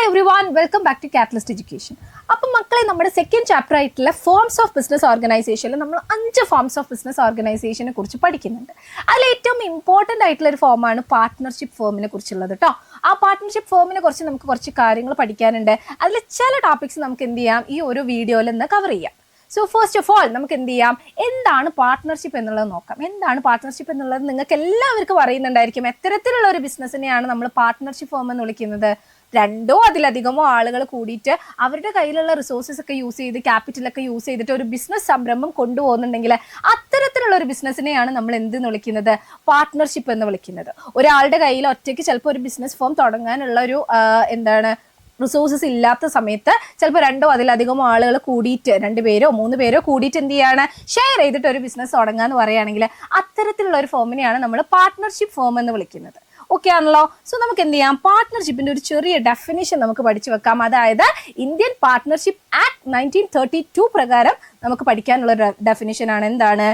everyone, welcome back to Catalyst Education. അപ്പോൾ മക്കളെ നമ്മുടെ സെക്കൻഡ് ചാപ്റ്റർ ആയിട്ടുള്ള ഫോംസ് ഓഫ് ബിസിനസ് ഓർഗനൈസേഷനിൽ നമ്മൾ 5 ഫോംസ് ഓഫ് ബിസിനസ് ഓർഗനൈസേഷനെ കുറിച്ച് പഠിക്കുന്നുണ്ട്. അതിൽ ഏറ്റവും ഇമ്പോർട്ടൻ്റ് ആയിട്ടുള്ള ഒരു ഫോമാണ് പാർട്ട്ണർഷിപ്പ് ഫേമിനെ കുറിച്ചുള്ളത് കേട്ടോ. ആ പാർട്ട്ണർഷിപ്പ് ഫേമിനെ കുറിച്ച് നമുക്ക് കുറച്ച് കാര്യങ്ങൾ പഠിക്കാനുണ്ട്. അതിൽ ചില ടോപ്പിക്സ് നമുക്ക് എന്ത് ചെയ്യാം, ഈ ഒരു വീഡിയോയിൽ നിന്ന് കവർ ചെയ്യാം. സോ ഫസ്റ്റ് ഓഫ് ഓൾ നമുക്ക് എന്ത് ചെയ്യാം, എന്താണ് പാർട്ട്ണർഷിപ്പ് എന്നുള്ളത് നോക്കാം. എന്താണ് പാർട്ട്ണർഷിപ്പ് എന്നുള്ളത് നിങ്ങൾക്ക് എല്ലാവർക്കും അറിയുന്നുണ്ടായിരിക്കും. എത്തരത്തിലുള്ള ഒരു ബിസിനസ്സിനെയാണ് നമ്മൾ പാർട്ട്ണർഷിപ്പ് ഫേം എന്ന് വിളിക്കുന്നത്? രണ്ടോ അതിലധികമോ ആളുകൾ കൂടിയിട്ട് അവരുടെ കയ്യിലുള്ള റിസോഴ്സസ് ഒക്കെ യൂസ് ചെയ്ത് ക്യാപിറ്റലൊക്കെ യൂസ് ചെയ്തിട്ട് ഒരു ബിസിനസ് സംരംഭം കൊണ്ടുപോകുന്നുണ്ടെങ്കിൽ അത്തരത്തിലുള്ള ഒരു ബിസിനസ്സിനെയാണ് നമ്മൾ എന്തെന്ന് വിളിക്കുന്നത്? പാർട്ട്ണർഷിപ്പ് എന്ന് വിളിക്കുന്നത്. ഒരാളുടെ കയ്യിൽ ഒറ്റയ്ക്ക് ചിലപ്പോൾ ഒരു ബിസിനസ് ഫേം തുടങ്ങാനുള്ള ഒരു റിസോഴ്സസ് ഇല്ലാത്ത സമയത്ത് ചിലപ്പോൾ രണ്ടോ അതിലധികമോ ആളുകൾ കൂടിയിട്ട് 2 പേരോ 3 പേരോ കൂടിയിട്ട് എന്ത് ചെയ്യാണ്, ഷെയർ ചെയ്തിട്ട് ഒരു ബിസിനസ് തുടങ്ങാന്ന് പറയുകയാണെങ്കിൽ അത്തരത്തിലുള്ള ഒരു ഫേമിനെയാണ് നമ്മൾ പാർട്ട്ണർഷിപ്പ് ഫേം എന്ന് വിളിക്കുന്നത്. ഓക്കെ ആണല്ലോ. സോ നമുക്ക് എന്ത് ചെയ്യാം, പാർട്ട്ണർഷിപ്പിന്റെ ഒരു ചെറിയ ഡെഫിനിഷൻ നമുക്ക് പഠിച്ചു വെക്കാം. അതായത് ഇന്ത്യൻ പാർട്ട്ണർഷിപ്പ് ആക്ട് 1932 പ്രകാരം നമുക്ക് പഠിക്കാനുള്ള ഡെഫിനിഷൻ ആണ്. എന്താണ്?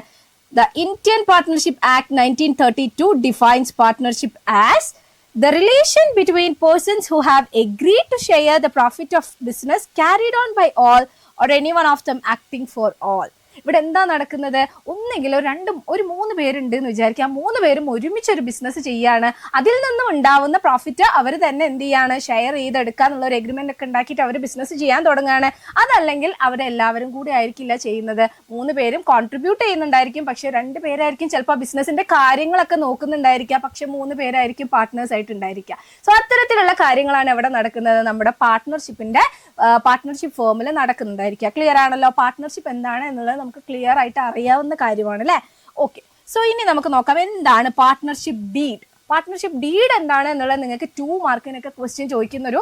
The Indian partnership act 1932 defines partnership as the relation between persons who have agreed to share the profit of business carried on by all or any one of them acting for all. ഇവിടെ എന്താ നടക്കുന്നത്? ഒന്നെങ്കിൽ ഒരു 3 പേരുണ്ട് എന്ന് വിചാരിക്കാം. 3 പേരും ഒരുമിച്ച് ഒരു ബിസിനസ് ചെയ്യാണ്. അതിൽ നിന്നും ഉണ്ടാവുന്ന പ്രോഫിറ്റ് അവർ തന്നെ എന്ത് ചെയ്യാണ്, ഷെയർ ചെയ്തെടുക്കുക എന്നുള്ള ഒരു എഗ്രിമെന്റ് ഒക്കെ ഉണ്ടാക്കിയിട്ട് അവർ ബിസിനസ് ചെയ്യാൻ തുടങ്ങുകയാണ്. അതല്ലെങ്കിൽ അവരെല്ലാവരും കൂടി ആയിരിക്കില്ല ചെയ്യുന്നത്. 3 പേരും കോൺട്രിബ്യൂട്ട് ചെയ്യുന്നുണ്ടായിരിക്കും, പക്ഷെ 2 പേരായിരിക്കും ചിലപ്പോൾ ബിസിനസിന്റെ കാര്യങ്ങളൊക്കെ നോക്കുന്നുണ്ടായിരിക്കുക, പക്ഷെ 3 പേരായിരിക്കും പാർട്ട്നേഴ്സ് ആയിട്ട് ഉണ്ടായിരിക്കുക. സോ അത്തരത്തിലുള്ള കാര്യങ്ങളാണ് ഇവിടെ നടക്കുന്നത്. നമ്മുടെ പാർട്ട്ണർഷിപ്പ് ഫേമിൽ നടക്കുന്നുണ്ടായിരിക്കുക. ക്ലിയർ ആണല്ലോ? പാർട്ട്ണർഷിപ്പ് എന്താണ് എന്നുള്ളത് നമുക്ക് ക്ലിയർ ആയിട്ട് അറിയാവുന്ന കാര്യമാണ് അല്ലേ? ഓക്കെ. സോ ഇനി നമുക്ക് നോക്കാം, എന്താണ് പാർട്ട്ണർഷിപ്പ് ഡീഡ്. പാർട്ട്ണർഷിപ്പ് ഡീഡ് എന്താണ് എന്നുള്ളത് നിങ്ങൾക്ക് 2 മാർക്കിനൊക്കെ ക്വസ്റ്റ്യൻ ചോദിക്കുന്ന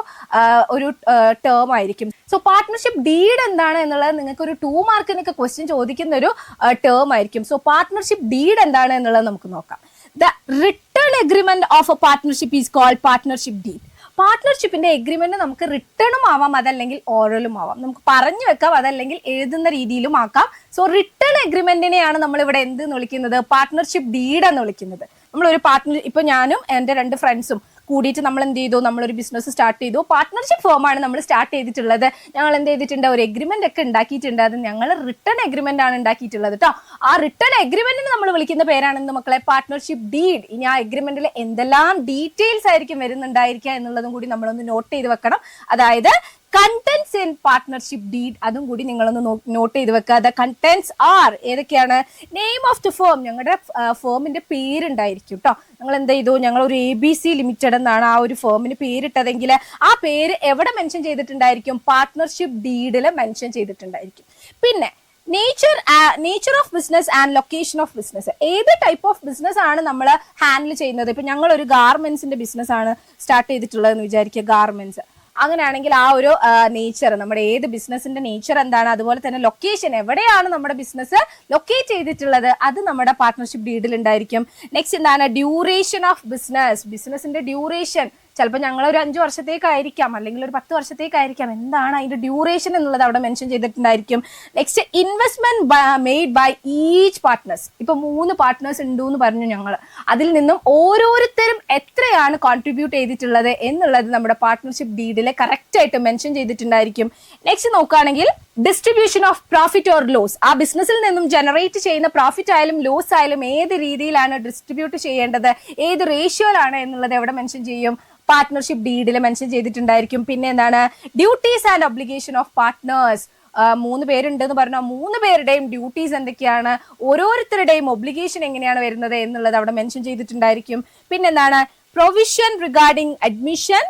ഒരു ടേം ആയിരിക്കും. സോ പാർട്ട്ണർഷിപ്പ് ഡീഡ് എന്താണ് എന്നുള്ളത് നിങ്ങൾക്ക് ഒരു 2 മാർക്കിനൊക്കെ ക്വസ്റ്റ്യൻ ചോദിക്കുന്ന ഒരു ടേം ആയിരിക്കും. സോ പാർട്ട്ണർഷിപ്പ് ഡീഡ് എന്താണ് എന്നുള്ളത് നമുക്ക് നോക്കാം. The return agreement of a partnership is called partnership deed. പാർട്ട്ണർഷിപ്പിന്റെ എഗ്രിമെന്റ് നമുക്ക് റിട്ടേണും ആവാം, അതല്ലെങ്കിൽ ഓറലും ആവാം. നമുക്ക് പറഞ്ഞു വെക്കാം, അതല്ലെങ്കിൽ എഴുതുന്ന രീതിയിലും ആക്കാം. സോ റിട്ടേൺ എഗ്രിമെന്റിനെയാണ് നമ്മൾ ഇവിടെ എന്തെന്ന് വിളിക്കുന്നത്? പാർട്ട്ണർഷിപ്പ് ഡീഡ് എന്ന് വിളിക്കുന്നത്. നമ്മളൊരു ഇപ്പൊ ഞാനും എൻ്റെ 2 ഫ്രണ്ട്സും കൂടിയിട്ട് നമ്മൾ എന്ത് ചെയ്തു, നമ്മളൊരു ബിസിനസ് സ്റ്റാർട്ട് ചെയ്തു. പാർട്ട്ണർഷിപ്പ് ഫോമാണ് നമ്മൾ സ്റ്റാർട്ട് ചെയ്തിട്ടുള്ളത്. ഞങ്ങൾ എന്ത് ചെയ്തിട്ടുണ്ട്, ഒരു എഗ്രിമെന്റ് ഒക്കെ ഉണ്ടാക്കിയിട്ടുണ്ട്. അത് ഞങ്ങൾ റിട്ടേൺ എഗ്രിമെന്റ് ആണ് ഉണ്ടാക്കിയിട്ടുള്ളത് കേട്ടോ. ആ റിട്ടേൺ എഗ്രിമെന്റിന് നമ്മൾ വിളിക്കുന്ന പേരാണെന്ന് മക്കളെ പാർട്ട്ണർഷിപ്പ് ഡീഡ്. ഇനി ആ എഗ്രിമെന്റിൽ എന്തെല്ലാം ഡീറ്റെയിൽസ് ആയിരിക്കും വരുന്നുണ്ടായിരിക്കുക എന്നുള്ളതും കൂടി നമ്മളൊന്ന് നോട്ട് ചെയ്ത് വെക്കണം. അതായത് കണ്ടന്റ്സ് ഇൻ പാർട്ട്ണർഷിപ്പ് ഡീഡ്, അതും കൂടി നിങ്ങളൊന്ന് നോട്ട് ചെയ്ത് വെക്കുക. ദ കണ്ടന്റ്സ് ആർ ഏതൊക്കെയാണ്? നെയിം ഓഫ് ദി ഫേം, ഞങ്ങളുടെ ഫേമിന്റെ പേരുണ്ടായിരിക്കും കേട്ടോ. ഞങ്ങൾ എന്ത് ചെയ്തു, ഞങ്ങൾ ഒരു ABC ലിമിറ്റഡ് എന്നാണ് ആ ഒരു ഫേമിന് പേരിട്ടതെങ്കിൽ ആ പേര് എവിടെ ചെയ്തിട്ടുണ്ടായിരിക്കും? പാർട്ട്ണർഷിപ്പ് ഡീഡിൽ മെൻഷൻ ചെയ്തിട്ടുണ്ടായിരിക്കും. പിന്നെ nature of business and location of business. ഏത് ടൈപ്പ് ഓഫ് ബിസിനസ് ആണ് നമ്മൾ ഹാൻഡിൽ ചെയ്യുന്നത്? ഇപ്പൊ ഞങ്ങൾ ഒരു ഗാർമെന്റ്സിന്റെ ബിസിനസ് ആണ് സ്റ്റാർട്ട് ചെയ്തിട്ടുള്ളതെന്ന് വിചാരിക്കുക, ഗാർമെന്റ്സ്. അങ്ങനെയാണെങ്കിൽ ആ ഒരു നേച്ചർ, നമ്മുടെ ഏത് ബിസിനസിന്റെ നേച്ചർ എന്താണ്, അതുപോലെ തന്നെ ലൊക്കേഷൻ, എവിടെയാണ് നമ്മുടെ ബിസിനസ് ലൊക്കേറ്റ് ചെയ്തിട്ടുള്ളത്, അത് നമ്മുടെ പാർട്ട്ണർഷിപ്പ് ഡീഡിൽ ഉണ്ടായിരിക്കും. നെക്സ്റ്റ് എന്താണ്? ഡ്യൂറേഷൻ ഓഫ് ബിസിനസിന്റെ ഡ്യൂറേഷൻ. ചിലപ്പോൾ ഞങ്ങൾ ഒരു 5 വർഷത്തേക്കായിരിക്കാം, അല്ലെങ്കിൽ ഒരു 10 വർഷത്തേക്കായിരിക്കാം. എന്താണ് അതിന്റെ ഡ്യൂറേഷൻ എന്നുള്ളത് അവിടെ മെൻഷൻ ചെയ്തിട്ടുണ്ടായിരിക്കും. Next investment made by each partners. ഇപ്പൊ 3 പാർട്ട്നേഴ്സ് ഉണ്ട് എന്ന് പറഞ്ഞു ഞങ്ങൾ. അതിൽ നിന്നും ഓരോരുത്തരും എത്രയാണ് കോൺട്രിബ്യൂട്ട് ചെയ്തിട്ടുള്ളത് എന്നുള്ളത് നമ്മുടെ പാർട്ട്ണർഷിപ്പ് ഡീഡിൽ കറക്റ്റ് ആയിട്ട് മെൻഷൻ ചെയ്തിട്ടുണ്ടായിരിക്കും. നെക്സ്റ്റ് നോക്കുകയാണെങ്കിൽ distribution of profit or loss. ആ ബിസിനസ്സിൽ നിന്നും ജനറേറ്റ് ചെയ്യുന്ന പ്രോഫിറ്റ് ആയാലും ലോസ് ആയാലും ഏത് രീതിയിലാണ് ഡിസ്ട്രിബ്യൂട്ട് ചെയ്യേണ്ടത്, ഏത് റേഷ്യോയിലാണ് എന്നുള്ളത് എവിടെ മെൻഷൻ ചെയ്യും? പാർട്ട്ണർഷിപ്പ് ഡീഡിൽ മെൻഷൻ ചെയ്തിട്ടുണ്ടായിരിക്കും. പിന്നെ എന്താണ്? Duties and obligation of partners. 3 പേരുണ്ടെന്ന് പറഞ്ഞാൽ 3 പേരുടെയും ഡ്യൂട്ടീസ് എന്തൊക്കെയാണ്, ഓരോരുത്തരുടെയും ഒബ്ലിഗേഷൻ എങ്ങനെയാണ് വരുന്നത് എന്നുള്ളത് അവിടെ മെൻഷൻ ചെയ്തിട്ടുണ്ടായിരിക്കും. പിന്നെന്താണ്? Provision regarding admission,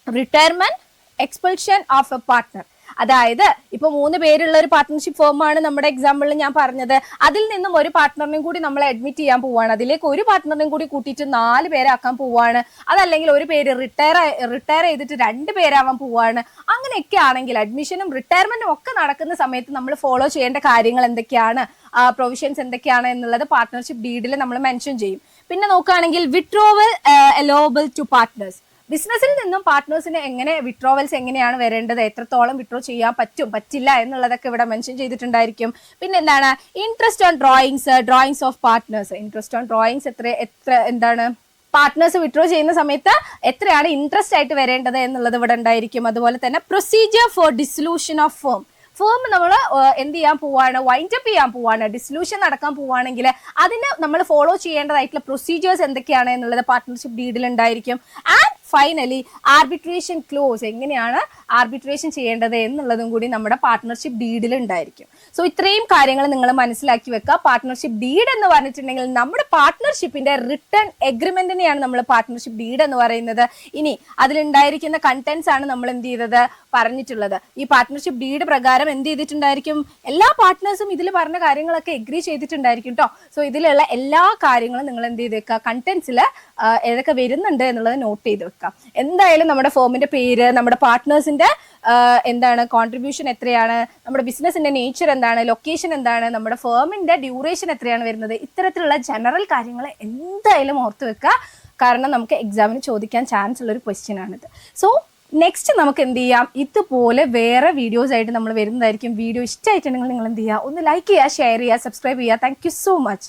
retirement, expulsion of A partner. അതായത് ഇപ്പൊ 3 പേരുള്ള ഒരു പാർട്ട്ണർഷിപ്പ് ഫേമാണ് നമ്മുടെ എക്സാമ്പിളിൽ ഞാൻ പറഞ്ഞത്. അതിൽ നിന്നും ഒരു പാർട്ട്ണറിനും കൂടി നമ്മൾ അഡ്മിറ്റ് ചെയ്യാൻ പോവാണ്. അതിലേക്ക് ഒരു പാർട്ട്ണറിനും കൂടി കൂട്ടിയിട്ട് 4 പേരാക്കാൻ പോവാണ്. അതല്ലെങ്കിൽ ഒരു പേര് റിട്ടയർ ചെയ്തിട്ട് 2 പേരാവാൻ പോവാണ്. അങ്ങനെയൊക്കെ ആണെങ്കിൽ അഡ്മിഷനും റിട്ടയർമെന്റും ഒക്കെ നടക്കുന്ന സമയത്ത് നമ്മൾ ഫോളോ ചെയ്യേണ്ട കാര്യങ്ങൾ എന്തൊക്കെയാണ്, പ്രൊവിഷൻസ് എന്തൊക്കെയാണ് എന്നുള്ളത് പാർട്ട്ണർഷിപ്പ് ഡീഡിൽ നമ്മൾ മെൻഷൻ ചെയ്യും. പിന്നെ നോക്കുകയാണെങ്കിൽ വിഡ്രോവൽ അലോവബിൾ ടു പാർട്ട്നേഴ്സ്. ബിസിനസ്സിൽ നിന്നും പാർട്ട്നേഴ്സിന് എങ്ങനെ വിഡ്രോവൽസ് എങ്ങനെയാണ് വരേണ്ടത്, എത്രത്തോളം വിഡ്രോ ചെയ്യാൻ പറ്റും പറ്റില്ല എന്നുള്ളതൊക്കെ ഇവിടെ മെൻഷൻ ചെയ്തിട്ടുണ്ടായിരിക്കും. പിന്നെ എന്താണ്? Interest on drawings of partners. Interest on drawings എത്ര എന്താണ് പാർട്ട്നേഴ്സ് വിഡ്രോ ചെയ്യുന്ന സമയത്ത് എത്രയാണ് ഇൻട്രസ്റ്റ് ആയിട്ട് വരേണ്ടത് എന്നുള്ളത് ഇവിടെ ഉണ്ടായിരിക്കും. അതുപോലെ തന്നെ procedure for dissolution of firm നമ്മൾ എന്ത് ചെയ്യാൻ പോവാണ്, വൈൻഡ് അപ്പ് ചെയ്യാൻ പോവാണ്, ഡിസൊല്യൂഷൻ നടക്കാൻ പോവാണെങ്കിൽ അതിന് നമ്മൾ ഫോളോ ചെയ്യേണ്ടതായിട്ടുള്ള പ്രൊസീജിയേഴ്സ് എന്തൊക്കെയാണ് എന്നുള്ളത് പാർട്ട്ണർഷിപ്പ് ഡീഡിൽ ഉണ്ടായിരിക്കും. ആൻഡ് ഫൈനലി ആർബിട്രേഷൻ ക്ലോസ്, എങ്ങനെയാണ് ആർബിട്രേഷൻ ചെയ്യേണ്ടത് എന്നുള്ളതും കൂടി നമ്മുടെ പാർട്ട്ണർഷിപ്പ് ഡീഡിൽ ഉണ്ടായിരിക്കും. സോ ഇത്രയും കാര്യങ്ങൾ നിങ്ങൾ മനസ്സിലാക്കി വെക്കുക. പാർട്ട്ണർഷിപ്പ് ഡീഡ് എന്ന് പറഞ്ഞിട്ടുണ്ടെങ്കിൽ നമ്മുടെ പാർട്ട്ണർഷിപ്പിന്റെ റിട്ടേൺ എഗ്രിമെന്റിനെയാണ് നമ്മൾ പാർട്ട്ണർഷിപ്പ് ഡീഡ് എന്ന് പറയുന്നത്. ഇനി അതിലുണ്ടായിരിക്കുന്ന കണ്ടന്റ്സ് ആണ് നമ്മൾ എന്ത് ചെയ്തത് പറഞ്ഞിട്ടുള്ളത്. ഈ പാർട്ട്ണർഷിപ്പ് ഡീഡ് പ്രകാരം എന്ത് ചെയ്തിട്ടുണ്ടായിരിക്കും, എല്ലാ പാർട്ട്നേഴ്സും ഇതിൽ പറഞ്ഞ കാര്യങ്ങളൊക്കെ എഗ്രി ചെയ്തിട്ടുണ്ടായിരിക്കും കേട്ടോ. സോ ഇതിലുള്ള എല്ലാ കാര്യങ്ങളും നിങ്ങൾ എന്ത് ചെയ്ത് വെക്കുക, കണ്ടന്റ്സിൽ ഏതൊക്കെ വരുന്നുണ്ട് എന്നുള്ളത് നോട്ട് ചെയ്ത് വെക്കാം. എന്തായാലും നമ്മുടെ ഫേമിന്റെ പേര്, നമ്മുടെ പാർട്ട്നേഴ്സിന്റെ എന്താണ് കോൺട്രിബ്യൂഷൻ എത്രയാണ്, നമ്മുടെ ബിസിനസിന്റെ നേച്ചർ എന്താണ്, ലൊക്കേഷൻ എന്താണ്, നമ്മുടെ ഫേമിന്റെ ഡ്യൂറേഷൻ എത്രയാണ് വരുന്നത്, ഇത്തരത്തിലുള്ള ജനറൽ കാര്യങ്ങൾ എന്തായാലും ഓർത്ത് വെക്കുക. കാരണം നമുക്ക് എക്സാമിന് ചോദിക്കാൻ ചാൻസ് ഉള്ള ഒരു ക്വസ്റ്റ്യൻ ആണിത്. സോ നെക്സ്റ്റ് നമുക്ക് എന്ത് ചെയ്യാം, ഇതുപോലെ വേറെ വീഡിയോസ് ആയിട്ട് നമ്മൾ വരുന്നതായിരിക്കും. വീഡിയോ ഇഷ്ടമായിട്ടുണ്ടെങ്കിൽ നിങ്ങൾ എന്ത് ചെയ്യുക, ഒന്ന് ലൈക്ക് ചെയ്യുക, ഷെയർ ചെയ്യുക, സബ്സ്ക്രൈബ് ചെയ്യുക. Thank you so much.